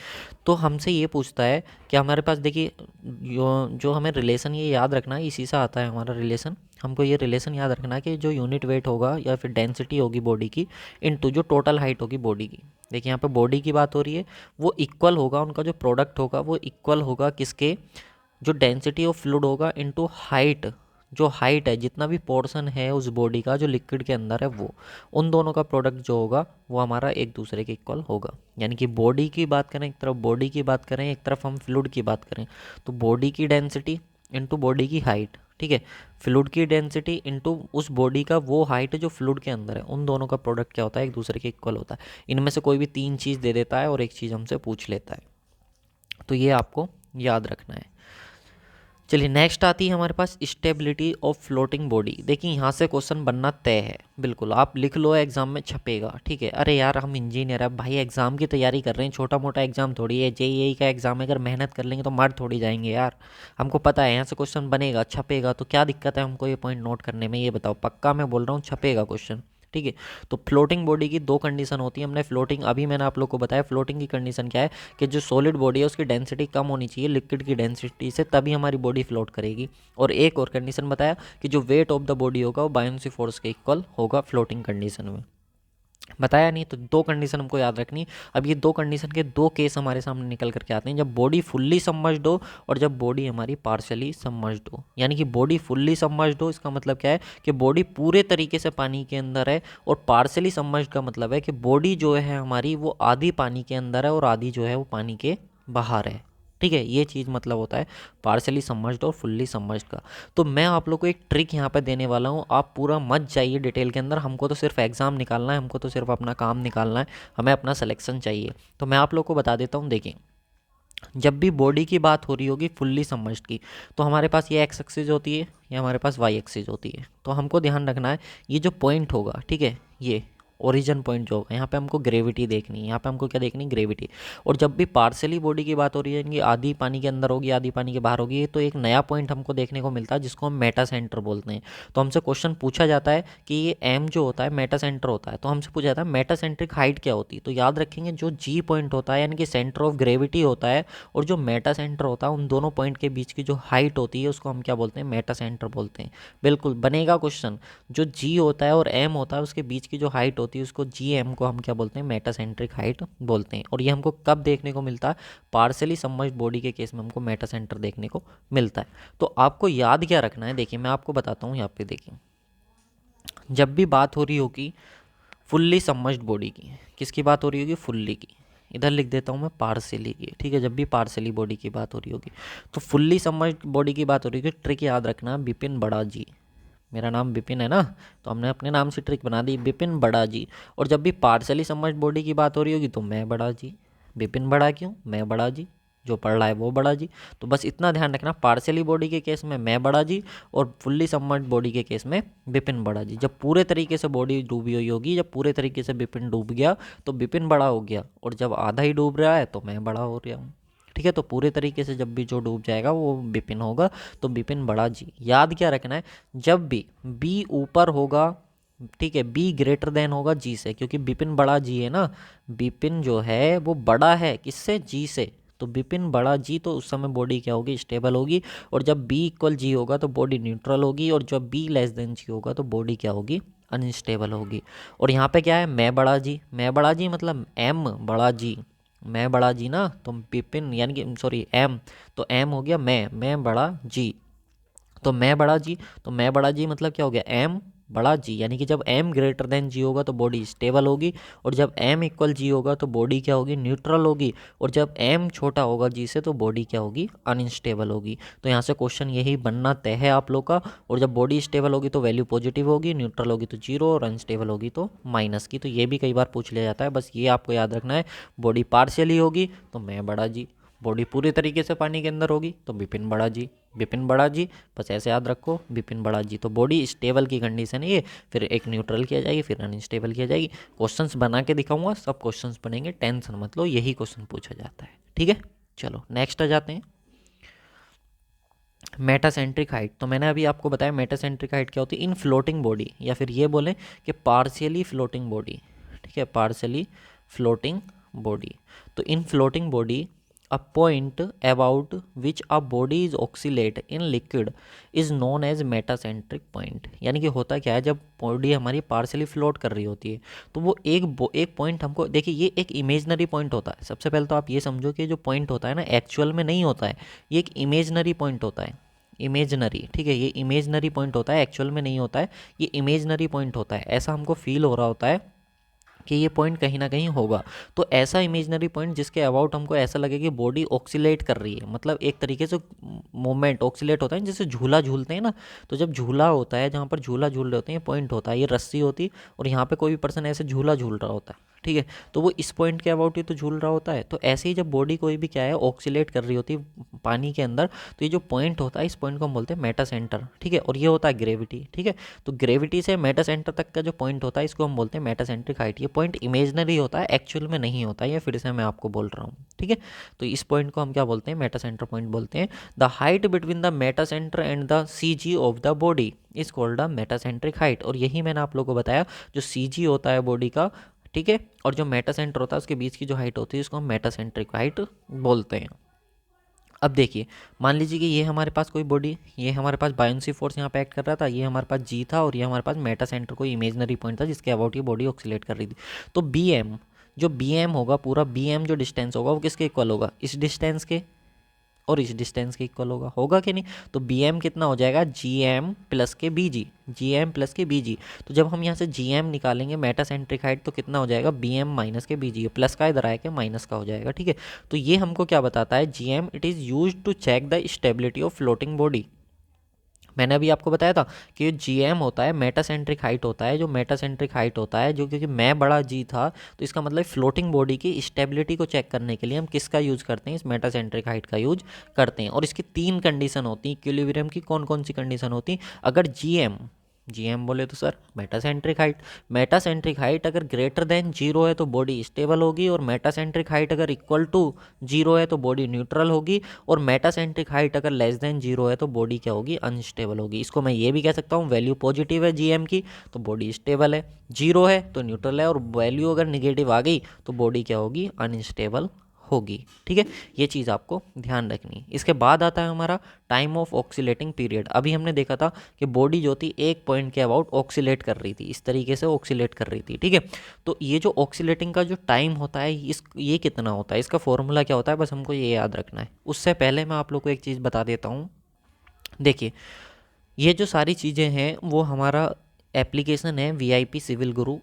तो हमसे ये पूछता है कि हमारे पास देखिए जो हमें रिलेशन ये याद रखना है, इसी से आता है हमारा रिलेशन हमको ये रिलेशन याद रखना है कि जो यूनिट वेट होगा या फिर डेंसिटी होगी बॉडी की इनटू जो टोटल हाइट होगी बॉडी की। देखिए यहाँ पे बॉडी की बात हो रही है, वो इक्वल होगा, उनका जो प्रोडक्ट होगा वो इक्वल होगा किसके, जो डेंसिटी ऑफ फ्लूइड होगा इनटू हाइट, जो हाइट है जितना भी पोर्शन है उस बॉडी का जो लिक्विड के अंदर है वो, उन दोनों का प्रोडक्ट जो होगा वो हमारा एक दूसरे के इक्वल होगा। यानी कि बॉडी की बात करें, एक तरफ बॉडी की बात करें, एक तरफ हम फ्लूइड की बात करें, तो बॉडी की डेंसिटी इनटू बॉडी की हाइट, ठीक है, फ्लूइड की डेंसिटी इनटू उस बॉडी का वो हाइट जो फ्लूइड के अंदर है, उन दोनों का प्रोडक्ट क्या होता है, एक दूसरे के इक्वल होता है। इनमें से कोई भी तीन चीज़ दे देता है और एक चीज़ हमसे पूछ लेता है, तो ये आपको याद रखना है। चलिए नेक्स्ट आती है हमारे पास स्टेबिलिटी ऑफ फ्लोटिंग बॉडी। देखिए यहाँ से क्वेश्चन बनना तय है, बिल्कुल आप लिख लो, एग्जाम में छपेगा, ठीक है। अरे यार हम इंजीनियर है भाई, एग्जाम की तैयारी कर रहे हैं, छोटा मोटा एग्जाम थोड़ी है, जेईई का एग्जाम है, अगर मेहनत कर लेंगे तो मार थोड़ी जाएंगे यार। हमको पता है यहाँ से क्वेश्चन बनेगा, छपेगा, तो क्या दिक्कत है हमको ये पॉइंट नोट करने में, ये बताओ, पक्का मैं बोल रहा हूँ छपेगा क्वेश्चन, ठीक है। तो फ्लोटिंग बॉडी की दो कंडीशन होती है, हमने फ्लोटिंग, अभी मैंने आप लोग को बताया फ्लोटिंग की कंडीशन क्या है, कि जो सॉलिड बॉडी है उसकी डेंसिटी कम होनी चाहिए लिक्विड की डेंसिटी से, तभी हमारी बॉडी फ्लोट करेगी। और एक और कंडीशन बताया कि जो वेट ऑफ द बॉडी होगा वो बायोन्सी फोर्स के इक्वल होगा फ्लोटिंग कंडीशन में, बताया नहीं। तो दो कंडीशन हमको याद रखनी। अब ये दो कंडीशन के दो केस हमारे सामने निकल करके आते हैं, जब बॉडी फुल्ली सबमर्ज्ड हो और जब बॉडी हमारी पार्शियली सबमर्ज्ड हो। यानी कि बॉडी फुल्ली सबमर्ज्ड हो, इसका मतलब क्या है कि बॉडी पूरे तरीके से पानी के अंदर है, और पार्शियली सबमर्ज्ड का मतलब है कि बॉडी जो है हमारी वो आधी पानी के अंदर है और आधी जो है वो पानी के बाहर है, ठीक है। ये चीज़ मतलब होता है पार्शली सबमर्ज्ड और फुल्ली सबमर्ज्ड का। तो मैं आप लोग को एक ट्रिक यहाँ पे देने वाला हूँ, आप पूरा मत जाइए डिटेल के अंदर, हमको तो सिर्फ एग्ज़ाम निकालना है, हमको तो सिर्फ अपना काम निकालना है, हमें अपना सिलेक्शन चाहिए। तो मैं आप लोग को बता देता हूँ, देखिए जब भी बॉडी की बात हो रही होगी फुल्ली सबमर्ज्ड की, तो हमारे पास ये एक्स एक्सिस होती है, या हमारे पास वाई एक्सिस होती है। तो हमको ध्यान रखना है ये जो पॉइंट होगा, ठीक है, ये ओरिजिन पॉइंट जो होगा, यहाँ पे हमको ग्रेविटी देखनी है, यहाँ पे हमको क्या देखनी है, ग्रेविटी। और जब भी पार्सली बॉडी की बात हो रही है, यानी आधी पानी के अंदर होगी आधी पानी के बाहर होगी, तो एक नया पॉइंट हमको देखने को मिलता है जिसको हम मेटा सेंटर बोलते हैं। तो हमसे क्वेश्चन पूछा जाता है कि ये एम जो होता है मेटा सेंटर होता है, तो हमसे पूछा जाता है मेटा सेंट्रिक हाइट क्या होती है। तो याद रखेंगे जो जी पॉइंट होता है यानी कि सेंटर ऑफ ग्रेविटी होता है, और जो मेटा सेंटर होता है, उन दोनों पॉइंट के बीच की जो हाइट होती है उसको हम क्या बोलते हैं, मेटा सेंटर बोलते हैं। बिल्कुल बनेगा क्वेश्चन, जो जी होता है और एम होता है उसके बीच की जो हाइट होती है उसको जी एम को हम क्या बोलते हैं, मेटासेंट्रिक हाइट बोलते हैं। और ये हमको कब देखने को मिलता है, पार्सली सबमर्ज्ड बॉडी के केस में हमको मेटासेंटर देखने को मिलता है। तो आपको याद क्या रखना है, देखिए मैं आपको बताता हूँ, यहाँ पे देखिए जब भी बात हो रही होगी फुल्ली सबमर्ज्ड बॉडी की, किसकी बात हो रही होगी, फुल्ली की, इधर लिख देता हूँ मैं पार्सली की, ठीक है। जब भी पार्सली बॉडी की बात हो रही होगी, तो फुल्ली सबमर्ज्ड बॉडी की बात हो रही होगी, ट्रिक याद रखना, बिपिन बड़ा जी, मेरा नाम बिपिन है ना, तो हमने अपने नाम से ट्रिक बना दी, बिपिन बड़ा जी। और जब भी पार्सली सबमर्ज्ड बॉडी की बात हो रही होगी तो मैं बड़ा जी, बिपिन बड़ा क्यों, मैं बड़ा जी, जो पढ़ रहा है वो बड़ा जी। तो बस इतना ध्यान रखना, पार्सली बॉडी के केस में मैं बड़ा जी, और फुल्ली सबमर्ज्ड बॉडी के केस में बिपिन बड़ा जी। जब पूरे तरीके से बॉडी डूबी हुई होगी, जब पूरे तरीके से बिपिन डूब गया तो बिपिन बड़ा हो गया, और जब आधा ही डूब रहा है तो मैं बड़ा हो रहा हूँ, ठीक है। तो पूरे तरीके से जब भी जो डूब जाएगा वो बिपिन होगा, तो बिपिन बड़ा जी। याद क्या रखना है, जब भी बी ऊपर होगा, ठीक है, बी ग्रेटर देन होगा जी से, क्योंकि बिपिन बड़ा जी है ना, बिपिन जो है वो बड़ा है किससे, जी से, तो बिपिन बड़ा जी, तो उस समय बॉडी क्या होगी, स्टेबल होगी। और जब बी इक्वल जी होगा तो बॉडी न्यूट्रल होगी, और जब बी लेस देन जी होगा तो बॉडी क्या होगी, अनस्टेबल होगी। और यहाँ पे क्या है, मैं बड़ा जी मतलब एम बड़ा जी, मैं बड़ा जी ना, तो बिपिन यानी कि सॉरी एम, तो एम हो गया मैं बड़ा जी, तो मैं बड़ा जी, तो मैं बड़ा जी मतलब क्या हो गया, एम बड़ा जी। यानी कि जब एम ग्रेटर देन जी होगा तो बॉडी स्टेबल होगी, और जब एम इक्वल जी होगा तो बॉडी क्या होगी, न्यूट्रल होगी, और जब एम छोटा होगा जी से तो बॉडी क्या होगी, अनस्टेबल होगी। तो यहाँ से क्वेश्चन यही बनना तय है आप लोग का। और जब बॉडी स्टेबल होगी तो वैल्यू पॉजिटिव होगी, न्यूट्रल होगी तो जीरो, और अनस्टेबल होगी तो माइनस की। तो ये भी कई बार पूछ लिया जाता है, बस ये आपको याद रखना है। बॉडी पार्शियली होगी तो मैं बड़ा जी, बॉडी पूरी तरीके से पानी के अंदर होगी तो बिपिन बड़ा जी, बिपिन बड़ा जी, बस ऐसे याद रखो, बिपिन बड़ा जी। तो बॉडी स्टेबल की कंडीशन है ये, फिर एक न्यूट्रल किया जाएगी, फिर अनस्टेबल किया जाएगी। क्वेश्चंस बना के दिखाऊंगा, सब क्वेश्चंस बनेंगे, टेंशन मत लो, यही क्वेश्चन पूछा जाता है, ठीक है। चलो नेक्स्ट आ जाते हैं, मेटासेंट्रिक हाइट। तो मैंने अभी आपको बताया मेटासेंट्रिक हाइट क्या होती है इन फ्लोटिंग बॉडी, या फिर ये बोलें कि पार्शियली फ्लोटिंग बॉडी, ठीक है, पार्शियली फ्लोटिंग बॉडी। तो in floating body a point about which a body is oscillate in liquid is known as metacentric point. यानी कि होता क्या है, जब बॉडी हमारी पार्शली फ्लोट कर रही होती है तो वो एक पॉइंट हमको, देखिए ये एक इमेजनरी पॉइंट होता है। सबसे पहले तो आप ये समझो कि जो पॉइंट होता है ना, एक्चुअल में नहीं होता है, ये एक इमेजनरी पॉइंट होता है। इमेजनरी, ठीक है, ये इमेजनरी पॉइंट होता है, एक्चुअल में नहीं होता है, ये इमेजनरी पॉइंट होता है। ऐसा हमको फील हो रहा होता है कि ये पॉइंट कहीं ना कहीं होगा। तो ऐसा इमेजनरी पॉइंट जिसके अबाउट हमको ऐसा लगे कि बॉडी ऑक्सीलेट कर रही है, मतलब एक तरीके से मूवमेंट ऑक्सीलेट होता है, जैसे झूला झूलते हैं ना, तो जब झूला होता है, जहाँ पर झूला झूल रहे होते हैं, पॉइंट होता है, ये रस्सी होती और यहाँ पे कोई भी पर्सन ऐसे झूला झूल रहा होता है, ठीक है, तो वो इस पॉइंट के अबाउट ही तो झूल रहा होता है। तो ऐसे ही जब बॉडी कोई भी क्या है ऑक्सीलेट कर रही होती है पानी के अंदर, तो ये जो पॉइंट होता है, इस पॉइंट को हम बोलते हैं मेटा सेंटर, ठीक है, और ये होता है ग्रेविटी, ठीक है। तो ग्रेविटी से मेटा सेंटर तक का जो पॉइंट होता है, इसको हम बोलते हैं मेटासेंट्रिक हाइट। ये पॉइंट इमेजनरी होता है, एक्चुअल में नहीं होता है, ये फिर से मैं आपको बोल रहा हूँ, ठीक है। तो इस पॉइंट को हम क्या बोलते हैं, मेटा सेंटर पॉइंट बोलते हैं। The height between the meta centre and the C G of the body is called the metacentric height. और यही मैंने आप लोगों को बताया, जो सी जी होता है बॉडी का, ठीक है, और जो मेटा सेंटर होता है उसके बीच की जो हाइट होती है, उसको हम मेटासेंट्रिक हाइट बोलते हैं। अब देखिए, मान लीजिए कि ये हमारे पास कोई बॉडी, ये हमारे पास बायोन्सी फोर्स यहाँ पे एक्ट कर रहा था, ये हमारे पास जी था, और ये हमारे पास मेटा सेंटर कोई इमेजनरी पॉइंट था जिसके अबाउट ये बॉडी ऑक्सीलेट कर रही थी। तो बी एम, जो बी एम होगा, पूरा बी एम जो डिस्टेंस होगा वो किसके इक्वल होगा, इस डिस्टेंस के और इस डिस्टेंस के इक्वल होगा, होगा कि नहीं। तो बी एम कितना हो जाएगा, जी एम प्लस के बी जी, जी एम प्लस के बी जी। तो जब हम यहाँ से जी एम निकालेंगे मेटासेंट्रिक हाइट, तो कितना हो जाएगा, बी एम माइनस के बी जी, प्लस का इधर आया कि माइनस का हो जाएगा, ठीक है। तो ये हमको क्या बताता है, G M it is use to check the stability of floating body. मैंने अभी आपको बताया था कि जो जी एम होता है मेटासेंट्रिक हाइट होता है, जो मेटासेंट्रिक हाइट होता है, जो क्योंकि मैं बड़ा जी था, तो इसका मतलब फ्लोटिंग बॉडी की स्टेबिलिटी को चेक करने के लिए हम किसका यूज़ करते हैं, इस मेटासेंट्रिक हाइट का यूज करते हैं। और इसकी 3 कंडीशन होती हैं इक्विलिब्रियम की। कौन कौन सी कंडीशन होती हैं, अगर जी एम बोले तो sir metacentric height, metacentric height अगर ग्रेटर देन जीरो है तो बॉडी स्टेबल होगी, और मेटासेंट्रिक हाइट अगर इक्वल टू जीरो है तो बॉडी न्यूट्रल होगी, और मेटासेंट्रिक हाइट अगर लेस देन जीरो है तो बॉडी क्या होगी, अनस्टेबल होगी। इसको मैं ये भी कह सकता हूँ, वैल्यू पॉजिटिव है जीएम की तो बॉडी स्टेबल है, जीरो है तो न्यूट्रल है, और वैल्यू अगर निगेटिव आ गई तो बॉडी क्या होगी, अनस्टेबल होगी, ठीक है। ये चीज़ आपको ध्यान रखनी है। इसके बाद आता है हमारा टाइम ऑफ ऑक्सीलेटिंग पीरियड। अभी हमने देखा था कि बॉडी जो थी एक पॉइंट के अबाउट ऑक्सीलेट कर रही थी, इस तरीके से ऑक्सीलेट कर रही थी, ठीक है। तो ये जो ऑक्सीलेटिंग का जो टाइम होता है, ये कितना होता है, इसका फॉर्मूला क्या होता है, बस हमको ये याद रखना है। उससे पहले मैं आप लोग को एक चीज़ बता देता हूँ। देखिए, ये जो सारी चीज़ें हैं वो हमारा एप्लीकेशन है वीआईपी सिविल गुरु,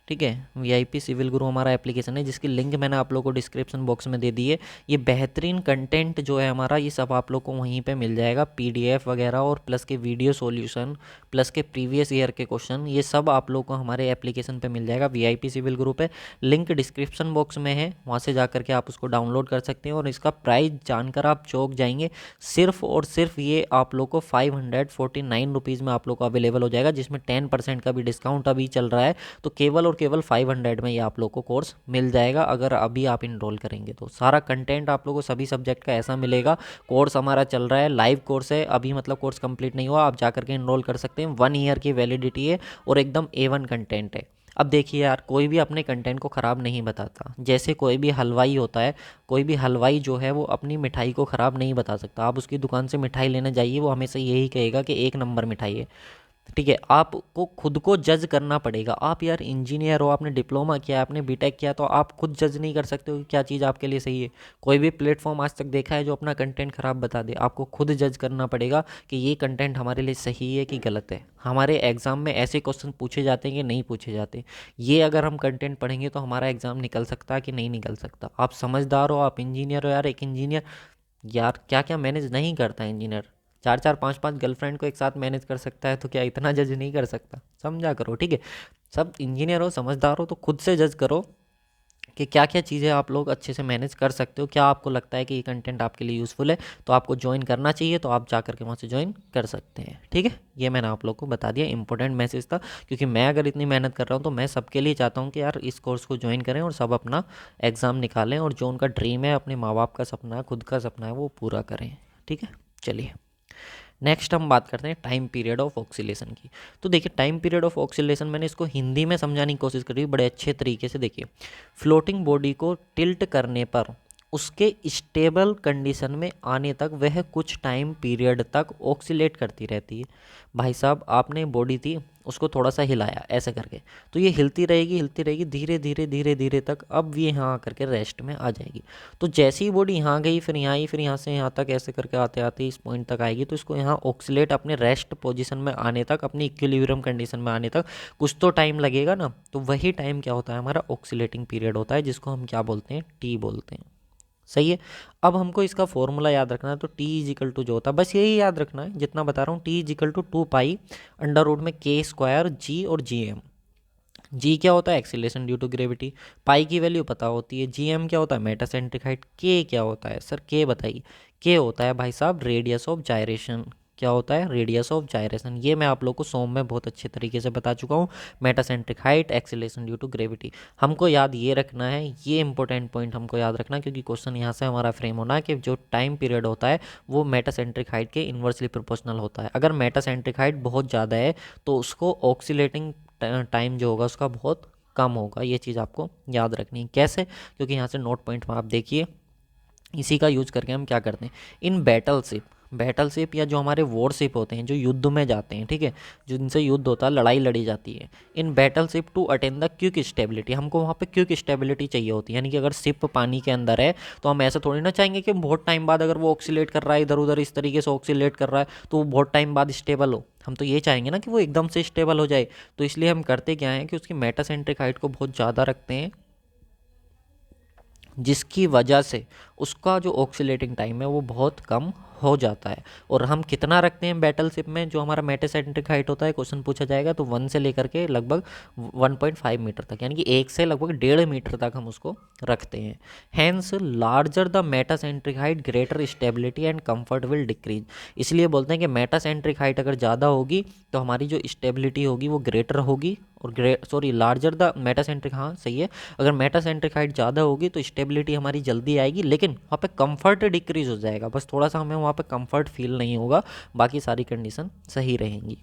ठीक है। वीआईपी सिविल गुरु हमारा एप्लीकेशन है, जिसकी लिंक मैंने आप लोगों को डिस्क्रिप्शन बॉक्स में दे दी है। ये बेहतरीन कंटेंट जो है हमारा, ये सब आप लोग को वहीं पे मिल जाएगा, पीडीएफ वगैरह, और प्लस के वीडियो सॉल्यूशन, प्लस के प्रीवियस ईयर के क्वेश्चन, ये सब आप लोग को हमारे एप्लीकेशन पे मिल जाएगा वीआईपी सिविल गुरु पे। लिंक डिस्क्रिप्शन बॉक्स में है, वहाँ से जा करके आप उसको डाउनलोड कर सकते हैं। और इसका प्राइस जानकर आप चौंक जाएंगे, सिर्फ और सिर्फ ये आप लोग को 549 रुपीज़ में आप लोग को अवेलेबल हो जाएगा, जिसमें 10% का भी डिस्काउंट अभी चल रहा है। तो केवल और केवल 500 में ये आप लोग को कोर्स मिल जाएगा, अगर अभी आप इनरोल करेंगे तो। सारा कंटेंट आप लोग को सभी सब्जेक्ट का ऐसा मिलेगा। कोर्स हमारा चल रहा है, लाइव कोर्स है अभी, मतलब कोर्स कंप्लीट नहीं हुआ, आप जा करके इनरोल कर सकते हैं। 1 ईयर की वैलिडिटी है और एकदम A1 कंटेंट है। अब देखिए यार, कोई भी अपने कंटेंट को ख़राब नहीं बताता। जैसे कोई भी हलवाई होता है, कोई भी हलवाई जो है वो अपनी मिठाई को ख़राब नहीं बता सकता। आप उसकी दुकान से मिठाई लेने जाइए, वो हमेशा यही कहेगा कि 1 नंबर मिठाई है, ठीक है। आपको खुद को जज करना पड़ेगा। आप यार इंजीनियर हो, आपने डिप्लोमा किया, आपने बीटेक किया, तो आप खुद जज नहीं कर सकते हो कि क्या चीज़ आपके लिए सही है। कोई भी प्लेटफॉर्म आज तक देखा है जो अपना कंटेंट ख़राब बता दे? आपको खुद जज करना पड़ेगा कि ये कंटेंट हमारे लिए सही है कि गलत है। हमारे एग्ज़ाम में ऐसे क्वेश्चन पूछे जाते हैं कि नहीं पूछे जाते, ये अगर हम कंटेंट पढ़ेंगे तो हमारा एग्ज़ाम निकल सकता है कि नहीं निकल सकता। आप समझदार हो, आप इंजीनियर हो यार। एक इंजीनियर यार क्या क्या मैनेज नहीं करता है इंजीनियर, 4 4 5 5 गर्लफ्रेंड को एक साथ मैनेज कर सकता है, तो क्या इतना जज नहीं कर सकता? समझा करो, ठीक है। सब इंजीनियर हो, समझदार हो, तो खुद से जज करो कि क्या क्या चीज़ें आप लोग अच्छे से मैनेज कर सकते हो। क्या आपको लगता है कि ये कंटेंट आपके लिए यूज़फुल है, तो आपको ज्वाइन करना चाहिए, तो आप जा करके वहाँ से ज्वाइन कर सकते हैं, ठीक है। ये मैंने आप लोग को बता दिया, इंपॉर्टेंट मैसेज था, क्योंकि मैं अगर इतनी मेहनत कर रहा हूँ तो मैं सबके लिए चाहता हूँ कि यार इस कोर्स को ज्वाइन करें और सब अपना एग्ज़ाम निकालें, और जो उनका ड्रीम है, अपने माँ बाप का सपना है, खुद का सपना है, वो पूरा करें, ठीक है। चलिए, नेक्स्ट हम बात करते हैं टाइम पीरियड ऑफ ऑक्सीलेशन की। तो देखिए, टाइम पीरियड ऑफ ऑक्सीलेशन मैंने इसको हिंदी में समझाने की कोशिश करी बड़े अच्छे तरीके से। देखिए, फ्लोटिंग बॉडी को टिल्ट करने पर उसके स्टेबल कंडीशन में आने तक वह कुछ टाइम पीरियड तक ऑक्सीलेट करती रहती है। भाई साहब आपने बॉडी थी उसको थोड़ा सा हिलाया ऐसे करके, तो ये हिलती रहेगी धीरे धीरे धीरे धीरे तक, अब ये यहाँ आकर के रेस्ट में आ जाएगी। तो जैसे ही बॉडी यहाँ गई फिर यहाँ आई, फिर यहाँ से यहाँ तक ऐसे करके आते आते इस पॉइंट तक आएगी, तो इसको यहाँ ऑक्सीलेट अपने रेस्ट पोजीशन में आने तक, अपनी इक्विलिब्रियम कंडीशन में आने तक कुछ तो टाइम लगेगा ना। तो वही टाइम क्या होता है, हमारा ऑक्सीलेटिंग पीरियड होता है, जिसको हम क्या बोलते हैं, टी बोलते हैं। सही है। अब हमको इसका फॉर्मूला याद रखना है, तो टी इज इक्वल टू जो होता है बस यही याद रखना है जितना बता रहा हूँ, T is equal to 2 pi under root में के स्क्वायर जी और जी एम। जी क्या होता है, एक्सीलरेशन ड्यू टू ग्रेविटी, पाई की वैल्यू पता होती है, जी एम क्या होता है, मेटासेंट्रिक हाइट, के क्या होता है सर, के बताइए, के होता है भाई साहब रेडियस ऑफ जायरेशन। क्या होता है, रेडियस ऑफ जायरेशन। ये मैं आप लोग को सोम में बहुत अच्छे तरीके से बता चुका हूँ। Metacentric height, acceleration due to gravity, हमको याद ये रखना है, ये इंपॉर्टेंट पॉइंट हमको याद रखना, क्योंकि क्वेश्चन यहाँ से हमारा फ्रेम होना है कि जो टाइम पीरियड होता है वो मेटासेंट्रिक हाइट के इन्वर्सली प्रोपोर्शनल होता है। अगर मेटासेंट्रिक हाइट बहुत ज़्यादा है तो उसको ऑक्सीलेटिंग टाइम जो होगा उसका बहुत कम होगा। ये चीज़ आपको याद रखनी है। कैसे, क्योंकि यहाँ से नोट पॉइंट में आप देखिए, इसी का यूज करके हम क्या करते हैं, इन बैटल शिप या जो हमारे वॉरशिप होते हैं जो युद्ध में जाते हैं, ठीक है, जिनसे युद्ध होता है, लड़ाई लड़ी जाती है, in battle ship to attain the quick stability, हमको वहाँ पे क्विक स्टेबिलिटी चाहिए होती है। यानी कि अगर शिप पानी के अंदर है तो हम ऐसा थोड़ी ना चाहेंगे कि बहुत टाइम बाद अगर वो ऑक्सीलेट कर रहा है इधर उधर इस तरीके से ऑक्सीलेट कर रहा है तो वो बहुत टाइम बाद स्टेबल हो। हम तो ये चाहेंगे ना कि वो एकदम से स्टेबल हो जाए। तो इसलिए हम करते क्या है कि उसकी मेटासेंट्रिक हाइट को बहुत ज़्यादा रखते हैं, जिसकी वजह से उसका जो ऑक्सीलेटिंग टाइम है वो बहुत कम हो जाता है। और हम कितना रखते हैं बैटलशिप में, जो हमारा मेटासेंट्रिक हाइट होता है, क्वेश्चन पूछा जाएगा तो 1 से लेकर के लगभग 1.5 मीटर तक, यानी कि 1 से लगभग 1.5 मीटर तक हम उसको रखते हैं। Hence larger the metacentric height greater stability and comfort will decrease. इसलिए बोलते हैं कि मेटासेंट्रिक हाइट अगर ज़्यादा होगी तो हमारी जो स्टेबिलिटी होगी वो ग्रेटर होगी, और लार्जर द मेटासेंट्रिक, हाँ सही है, अगर मेटासेंट्रिक हाइट ज़्यादा होगी तो स्टेबिलिटी हमारी जल्दी आएगी, लेकिन वहाँ पे कंफर्ट डिक्रीज हो जाएगा, बस थोड़ा सा हमें वहाँ पे कंफर्ट फील नहीं होगा, बाकी सारी कंडीशन सही रहेंगी।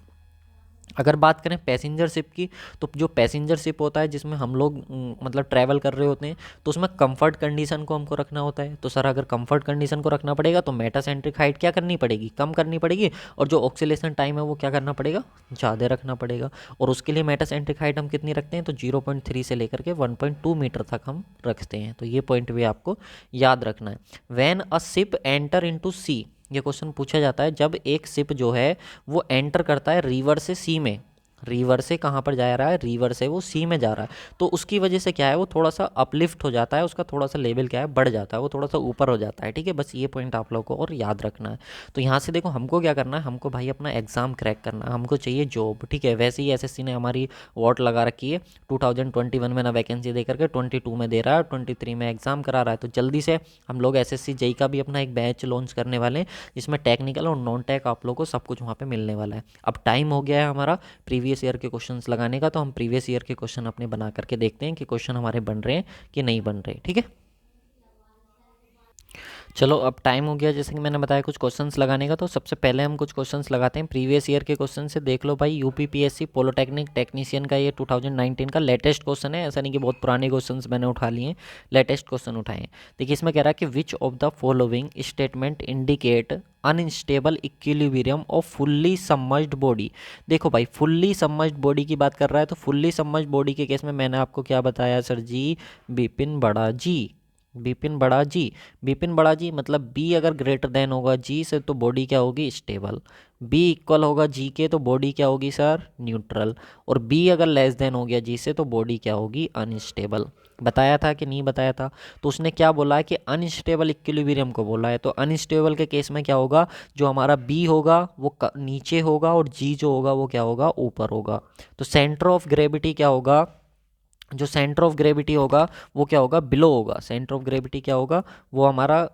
अगर बात करें पैसेंजर शिप की, तो जो पैसेंजर शिप होता है जिसमें हम लोग मतलब ट्रैवल कर रहे होते हैं, तो उसमें कंफर्ट कंडीशन को हमको रखना होता है। तो सर अगर कंफर्ट कंडीशन को रखना पड़ेगा तो मेटासेंट्रिक हाइट क्या करनी पड़ेगी, कम करनी पड़ेगी, और जो ऑक्सीलेशन टाइम है वो क्या करना पड़ेगा, ज़्यादा रखना पड़ेगा। और उसके लिए मेटासेंट्रिक हाइट हम कितनी रखते हैं, तो 0.3 से लेकर के 1.2 मीटर तक हम रखते हैं। तो ये पॉइंट भी आपको याद रखना है। When a ship enter into sea, ये क्वेश्चन पूछा जाता है, जब एक शिप जो है वो एंटर करता है रिवर से सी में, रिवर से कहाँ पर जा रहा है, रिवर से वो सी में जा रहा है, तो उसकी वजह से क्या है, वो थोड़ा सा अपलिफ्ट हो जाता है, उसका थोड़ा सा लेवल क्या है, बढ़ जाता है, वो थोड़ा सा ऊपर हो जाता है। ठीक है, बस ये पॉइंट आप लोगों को और याद रखना है। तो यहाँ से देखो हमको क्या करना है, हमको भाई अपना एग्जाम क्रैक करना है, हमको चाहिए जॉब। ठीक है, वैसे ही एसएससी ने हमारी वॉट लगा रखी है 2021 में ना वैकेंसी दे करके 22 में दे रहा है, 23 में एग्जाम करा रहा है। तो जल्दी से हम लोग एसएससी जेई का भी अपना एक बैच लॉन्च करने वाले हैं, जिसमें टेक्निकल और नॉन टेक आप लोगों को सब कुछ वहाँ पे मिलने वाला है। अब टाइम हो गया है हमारा प्रीवियस ईयर के क्वेश्चंस लगाने का, तो हम प्रीवियस ईयर के क्वेश्चन अपने बना करके देखते हैं कि क्वेश्चन हमारे बन रहे हैं कि नहीं बन रहे। ठीक है, चलो अब टाइम हो गया, जैसे कि मैंने बताया कुछ क्वेश्चंस लगाने का, तो सबसे पहले हम कुछ क्वेश्चंस लगाते हैं प्रीवियस ईयर के क्वेश्चन से। देख लो भाई, यूपीपीएससी पॉलिटेक्निक टेक्नीशियन का ये 2019 का लेटेस्ट क्वेश्चन है, ऐसा नहीं कि बहुत पुराने क्वेश्चंस मैंने उठा लिए हैं, लेटेस्ट क्वेश्चन उठाए हैं। देखिए इसमें कह रहा है कि which of the following statement indicate unstable equilibrium off fully submerged body. देखो भाई, फुल्ली सबमर्ज्ड बॉडी की बात कर रहा है, तो फुल्ली सबमर्ज्ड बॉडी के केस में मैंने आपको क्या बताया सर जी, बिपिन बड़ा जी, बिपिन बड़ा जी, बिपिन बड़ा जी मतलब बी अगर ग्रेटर देन होगा जी से तो बॉडी क्या होगी, स्टेबल। बी इक्वल होगा जी के तो बॉडी क्या होगी सर, न्यूट्रल। और बी अगर लेस देन हो गया जी से तो बॉडी क्या होगी, अनस्टेबल। बताया था कि नहीं बताया था? तो उसने क्या बोला है कि अनस्टेबल इक्विलिब्रियम को बोला है। तो अनस्टेबल के केस में क्या होगा, जो हमारा बी होगा वो नीचे होगा और जी जो होगा वो क्या होगा, ऊपर होगा। तो सेंटर ऑफ ग्रेविटी क्या होगा, जो सेंटर ऑफ ग्रेविटी होगा वो क्या होगा, बिलो होगा। सेंटर ऑफ ग्रेविटी क्या होगा, वो हमारा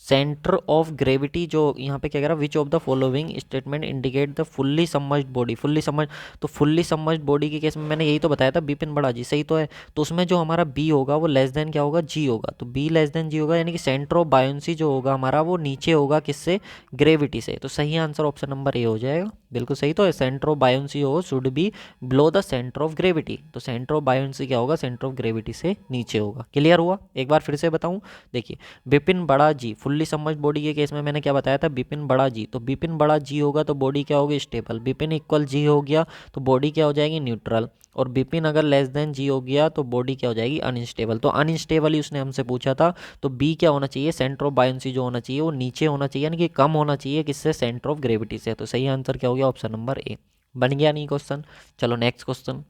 सेंटर ऑफ ग्रेविटी जो यहाँ पे क्या कह रहा है, which of the following statement indicate the fully submerged body, fully submerged. तो फुल्ली सबमर्ज्ड बॉडी के केस में मैंने यही तो बताया था, बिपिन बड़ा जी, सही तो है। तो उसमें जो हमारा बी होगा वो लेस देन क्या होगा, जी होगा। तो बी लेस देन जी होगा, यानी कि सेंटर ऑफ बायोन्सी जो होगा हमारा वो नीचे होगा, किससे, ग्रेविटी से। तो सही आंसर ऑप्शन नंबर ए हो जाएगा। बिल्कुल सही तो है, सेंटर ऑफ बायोन्सी हो should be below the centre of gravity. तो सेंटर ऑफ बायोन्सी क्या होगा, सेंटर ऑफ ग्रेविटी से नीचे होगा। क्लियर हुआ? एक बार फिर से बताऊं, देखिए विपिन बड़ा जी, फुल्ली सबमर्ज्ड बॉडी के केस में मैंने क्या बताया था, विपिन बड़ा जी, तो विपिन बड़ा जी होगा तो बॉडी क्या होगी, स्टेबल। विपिन इक्वल जी हो गया तो बॉडी क्या हो जाएगी, न्यूट्रल। और विपिन अगर लेस देन जी हो गया तो बॉडी क्या हो जाएगी, अनस्टेबल। तो अनस्टेबल ही उसने हमसे पूछा था, तो बी क्या होना चाहिए, सेंटर ऑफ बायोन्सी जो होना चाहिए वो नीचे होना चाहिए, यानी कि कम होना चाहिए किससे, सेंटर ऑफ ग्रेविटी से। तो सही आंसर क्या हो गया, ऑप्शन नंबर ए। बन गया नहीं क्वेश्चन? चलो next question.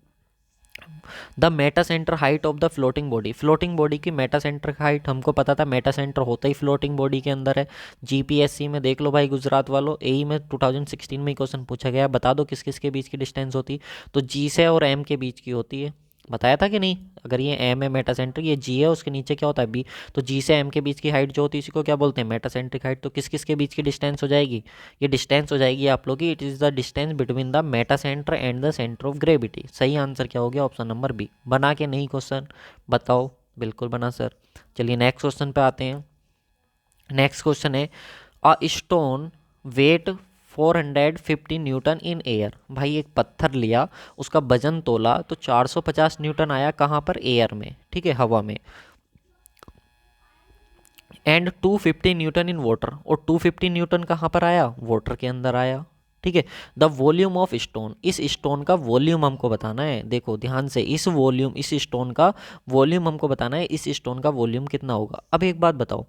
The meta centre height of the floating body, floating body की मेटा सेंटर हाइट हमको पता था, मेटा सेंटर होता ही फ्लोटिंग बॉडी के अंदर है। जीपीएससी में देख लो भाई गुजरात वालों, एई में 2016 में क्वेश्चन पूछा गया, बता दो किस किस के बीच की डिस्टेंस होती है, तो जी से और एम के बीच की होती है। बताया था कि नहीं? अगर ये एम है मेटा सेंटर, ये जी है, उसके नीचे क्या होता है बी, तो जी से एम के बीच की हाइट जो होती है इसी को क्या बोलते हैं, मेटा सेंट्रिक हाइट। तो किस किस के बीच की डिस्टेंस हो जाएगी, ये डिस्टेंस हो जाएगी आप लोग की, it is the distance between the meta centre and the centre of gravity. सही आंसर क्या हो गया, ऑप्शन नंबर बी। बना के नहीं क्वेश्चन? बताओ। बिल्कुल बना सर। चलिए नेक्स्ट क्वेश्चन पे आते हैं। नेक्स्ट क्वेश्चन है, a stone weight 450 newton in air. भाई एक पत्थर लिया, उसका वजन तोला तो 450 न्यूटन आया, कहाँ पर, एयर में, ठीक है, हवा में। एंड 250 न्यूटन इन वाटर, और 250 न्यूटन कहाँ पर आया, वाटर के अंदर आया, ठीक है। द वॉल्यूम ऑफ स्टोन, इस स्टोन का वॉल्यूम हमको बताना है। देखो ध्यान से, इस वॉल्यूम, इस स्टोन का वॉल्यूम हमको बताना है, इस स्टोन का वॉल्यूम कितना होगा। अब एक बात बताओ,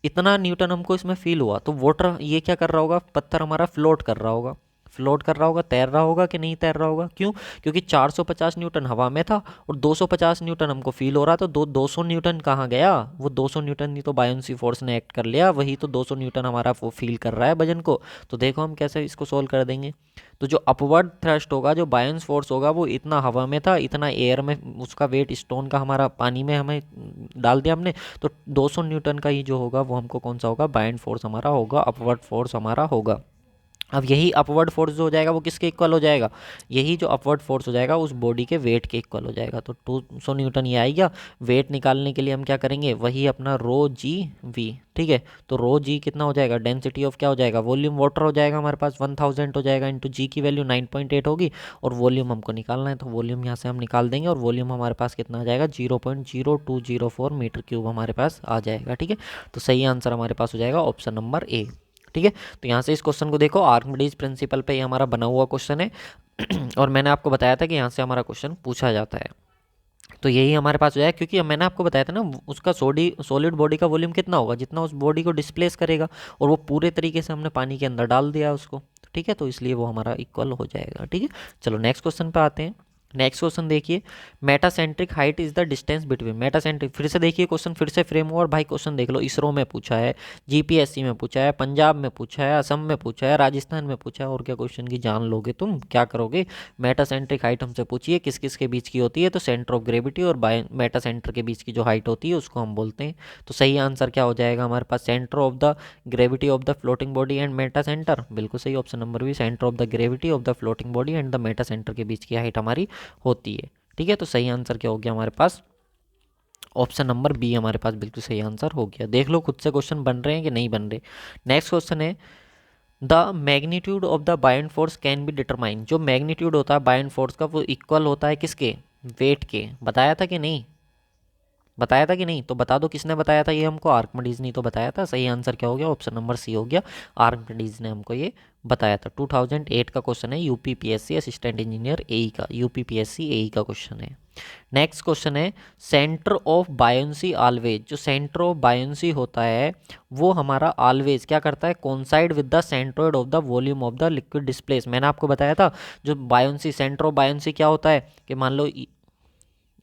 इतना न्यूटन हमको इसमें फील हुआ, तो वाटर ये क्या कर रहा होगा, पत्थर हमारा फ्लोट कर रहा होगा, फ्लोट कर रहा होगा, तैर रहा होगा कि नहीं तैर रहा होगा। क्यों? क्योंकि 450 न्यूटन हवा में था और 250 न्यूटन हमको फील हो रहा, तो 200 न्यूटन कहाँ गया, वो 200 न्यूटन ही तो बायोन्सी फोर्स ने एक्ट कर लिया, वही तो 200 न्यूटन हमारा वो फील कर रहा है वजन को। तो देखो हम कैसे इसको सोल्व कर देंगे। तो जो अपवर्ड थ्रस्ट होगा, जो बायोन्स फोर्स होगा, वो इतना हवा में था, इतना एयर में, उसका वेट स्टोन का हमारा पानी में हमें डाल दिया हमने, तो 200 न्यूटन का ही जो होगा वो हमको कौन सा होगा, बायोन्स फोर्स हमारा होगा, अपवर्ड फोर्स हमारा होगा। अब यही अपवर्ड फोर्स जो हो जाएगा वो किसके इक्वल हो जाएगा, यही जो अपवर्ड फोर्स हो जाएगा उस बॉडी के वेट के इक्वल हो जाएगा। तो 200 न्यूटन ये आएगा। वेट निकालने के लिए हम क्या करेंगे, वही अपना रो जी वी, ठीक है। तो रो जी कितना हो जाएगा, डेंसिटी ऑफ क्या हो जाएगा, वॉल्यूम वाटर हो जाएगा हमारे पास 1000 हो जाएगा, इंटू जी की वैल्यू 9.8 होगी, और वॉल्यूम हमको निकालना है, तो वॉल्यूम यहाँ से हम निकाल देंगे, और वॉल्यूम हमारे पास कितना आ जाएगा, 0.0204 मीटर क्यूब हमारे पास आ जाएगा, ठीक है। तो सही आंसर हमारे पास हो जाएगा ऑप्शन नंबर ए, ठीक है। तो यहाँ से इस क्वेश्चन को देखो, आर्किमिडीज प्रिंसिपल पे ये हमारा बना हुआ क्वेश्चन है और मैंने आपको बताया था कि यहाँ से हमारा क्वेश्चन पूछा जाता है। तो यही हमारे पास हो जाएगा, क्योंकि मैंने आपको बताया था ना, उसका सॉलिड बॉडी का वॉल्यूम कितना होगा, जितना उस बॉडी को डिस्प्लेस करेगा, और वो पूरे तरीके से हमने पानी के अंदर डाल दिया उसको, ठीक है। तो इसलिए वो हमारा इक्वल हो जाएगा, ठीक है। चलो नेक्स्ट क्वेश्चन पे आते हैं। नेक्स्ट क्वेश्चन देखिए, metacentric height is the distance between, metacentric फिर से देखिए क्वेश्चन, फिर से फ्रेम और भाई क्वेश्चन देख लो, इसरो में पूछा है, जीपीएससी में पूछा है, पंजाब में पूछा है, असम में पूछा है, राजस्थान में पूछा है, और क्या क्वेश्चन की जान लोगे तुम, क्या करोगे। मेटासेंट्रिक हाइट हमसे पूछिए किस किस के बीच की होती है, तो सेंटर ऑफ ग्रेविटी और मेटा सेंटर के बीच की जो हाइट होती है उसको हम बोलते हैं। तो सही आंसर क्या हो जाएगा हमारे पास, centre of the gravity of the floating body and meta centre. बिल्कुल सही, option number B, centre of the gravity of the floating body and the meta centre के बीच की हाइट हमारी होती है, ठीक है। तो सही आंसर क्या हो गया हमारे पास, ऑप्शन नंबर बी हमारे पास बिल्कुल सही आंसर हो गया। देख लो खुद से क्वेश्चन बन रहे हैं कि नहीं बन रहे। नेक्स्ट क्वेश्चन है, the magnitude of the buoyant force can be determine, जो मैग्नीट्यूड होता है बायोन्ट फोर्स का वो इक्वल होता है किसके, वेट के। बताया था कि नहीं, बताया था कि नहीं, तो बता दो किसने बताया था ये हमको, आर्किमिडीज ने तो बताया था। सही आंसर क्या हो गया, ऑप्शन नंबर सी हो गया, आर्किमिडीज ने हमको ये बताया था। 2008 का क्वेश्चन है, यूपीपीएससी असिस्टेंट इंजीनियर एई का, यूपीपीएससी एई का क्वेश्चन है। नेक्स्ट क्वेश्चन है, सेंटर ऑफ बायोन्सी ऑलवेज, जो सेंटर ऑफ बायोन्सी होता है वो हमारा ऑलवेज क्या करता है, coincide with the centroid of the volume of the liquid displace. मैंने आपको बताया था जो बायोन्सी, सेंटर ऑफ बायोन्सी क्या होता है, कि मान लो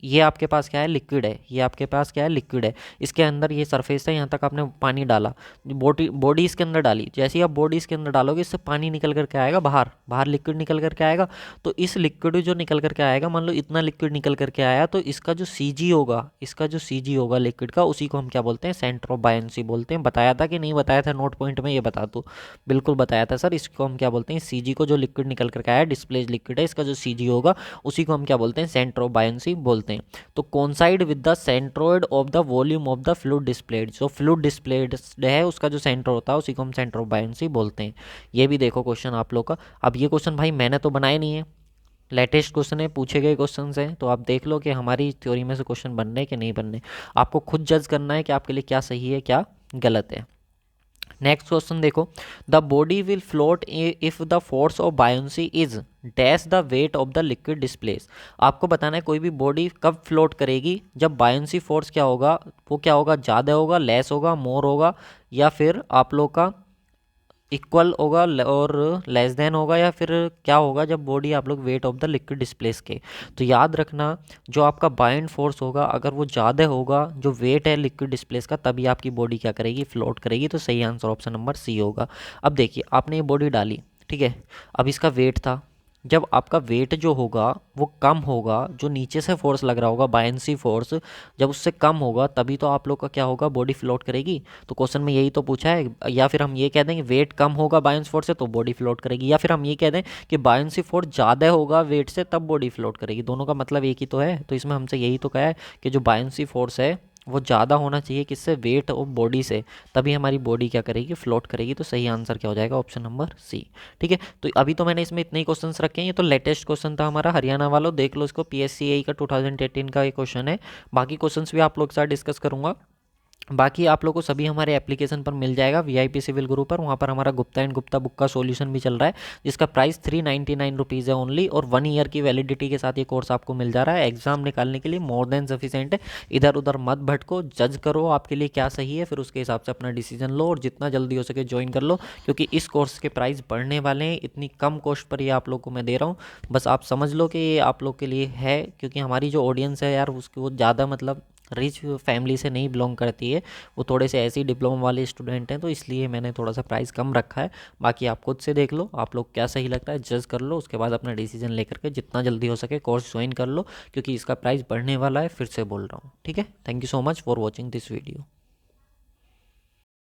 ये आपके पास क्या है, लिक्विड है, ये आपके पास क्या है, लिक्विड है, इसके अंदर ये सरफेस है, यहाँ तक आपने पानी डाला, बॉडी इसके अंदर डाली, जैसे ही आप बॉडी इसके अंदर डालोगे इससे पानी निकल करके आएगा बाहर, बाहर लिक्विड निकल करके आएगा। तो इस लिक्विड जो निकल करके आएगा, मान लो इतना लिक्विड निकल करके आया, तो इसका जो सीजी होगा, इसका जो सीजी होगा लिक्विड का, उसी को हम क्या बोलते हैं, सेंटर ऑफ बायोन्सी बोलते हैं। बताया था कि नहीं बताया था, नोट पॉइंट में ये बता दो। बिल्कुल बताया था सर, इसको हम क्या बोलते हैं, सीजी को, जो लिक्विड निकल करके आया डिस्प्लेज लिक्विड है, इसका जो सीजी होगा उसी को हम क्या बोलते हैं, सेंटर ऑफ बायोन्सी बोलते हैं। बोलते हैं। तो coincide with the centroid of the volume of the fluid displayed, जो फ्लूइड डिस्प्लेड है उसका जो सेंटर होता है उसी को हम सेंटर ऑफ बायोंसी बोलते हैं। ये भी देखो क्वेश्चन आप लोग का। अब ये क्वेश्चन भाई मैंने तो बनाया नहीं है, लेटेस्ट क्वेश्चन है, पूछे गए क्वेश्चन हैं, तो आप देख लो कि हमारी थ्योरी में से क्वेश्चन बनने कि नहीं बनने। आपको खुद जज करना है कि आपके लिए क्या सही है क्या गलत है। नेक्स्ट क्वेश्चन देखो, the body will float if the force of buoyancy is dash the weight of the liquid displace. आपको बताना है कोई भी बॉडी कब फ्लोट करेगी, जब बायोंसी फोर्स क्या होगा, वो क्या होगा, ज़्यादा होगा, लेस होगा, मोर होगा, या फिर आप लोग का इक्वल होगा और लेस देन होगा, या फिर क्या होगा जब बॉडी आप लोग wait of the liquid displace के। तो याद रखना जो आपका बाइंड फोर्स होगा अगर वो ज़्यादा होगा जो वेट है लिक्विड डिस्प्लेस का, तभी आपकी बॉडी क्या करेगी, फ्लोट करेगी। तो सही आंसर ऑप्शन नंबर सी होगा। अब देखिए आपने ये बॉडी डाली, ठीक है, अब इसका वेट था, जब आपका वेट जो होगा वो कम होगा, जो नीचे से फोर्स लग रहा होगा बायंसी फोर्स, जब उससे कम होगा तभी तो आप लोग का क्या होगा, बॉडी फ्लोट करेगी। तो क्वेश्चन में यही तो पूछा है। या फिर हम ये कह दें कि वेट कम होगा बायंस फोर्स से तो बॉडी फ्लोट करेगी, या फिर हम ये कह दें कि बायंसी फोर्स ज़्यादा होगा वेट से तब बॉडी फ्लोट करेगी। दोनों का मतलब एक ही तो है। तो इसमें हमसे यही तो कहा है कि जो बायंसी फोर्स है वो ज़्यादा होना चाहिए किससे, वेट और बॉडी से, तभी हमारी बॉडी क्या करेगी, फ्लोट करेगी। तो सही आंसर क्या हो जाएगा, ऑप्शन नंबर सी। ठीक है, तो अभी तो मैंने इसमें इतने ही क्वेश्चंस रखे हैं। ये तो लेटेस्ट क्वेश्चन था हमारा, हरियाणा वालों देख लो इसको, पीएससीआई का 2018 का ये क्वेश्चन है। बाकी क्वेश्चंस भी आप लोग के साथ डिस्कस करूंगा। बाकी आप लोगों को सभी हमारे एप्लीकेशन पर मिल जाएगा, वीआईपी सिविल गुरु पर। वहाँ पर हमारा गुप्ता एंड गुप्ता बुक का सॉल्यूशन भी चल रहा है, जिसका प्राइस 399 रुपीज़ है ओनली, और 1 ईयर की वैलिडिटी के साथ ये कोर्स आपको मिल जा रहा है। एग्जाम निकालने के लिए मोर देन सफिशिएंट है। इधर उधर मत भटको, जज करो आपके लिए क्या सही है, फिर उसके हिसाब से अपना डिसीजन लो, और जितना जल्दी हो सके ज्वाइन कर लो, क्योंकि इस कोर्स के प्राइस बढ़ने वाले हैं। इतनी कम कॉस्ट पर ये आप लोग को मैं दे रहा हूँ, बस आप समझ लो कि ये आप लोग के लिए है, क्योंकि हमारी जो ऑडियंस है यार उसकी वो ज़्यादा मतलब रिच फैमिली से नहीं बिलोंग करती है, वो थोड़े से ऐसे ही डिप्लोमा वाले स्टूडेंट हैं, तो इसलिए मैंने थोड़ा सा प्राइस कम रखा है। बाकी आप खुद से देख लो आप लोग क्या सही लगता है, जज कर लो, उसके बाद अपना डिसीजन लेकर के जितना जल्दी हो सके कोर्स ज्वाइन कर लो, क्योंकि इसका प्राइस बढ़ने वाला है, फिर से बोल रहा हूँ। ठीक है, thank you so much for watching this video.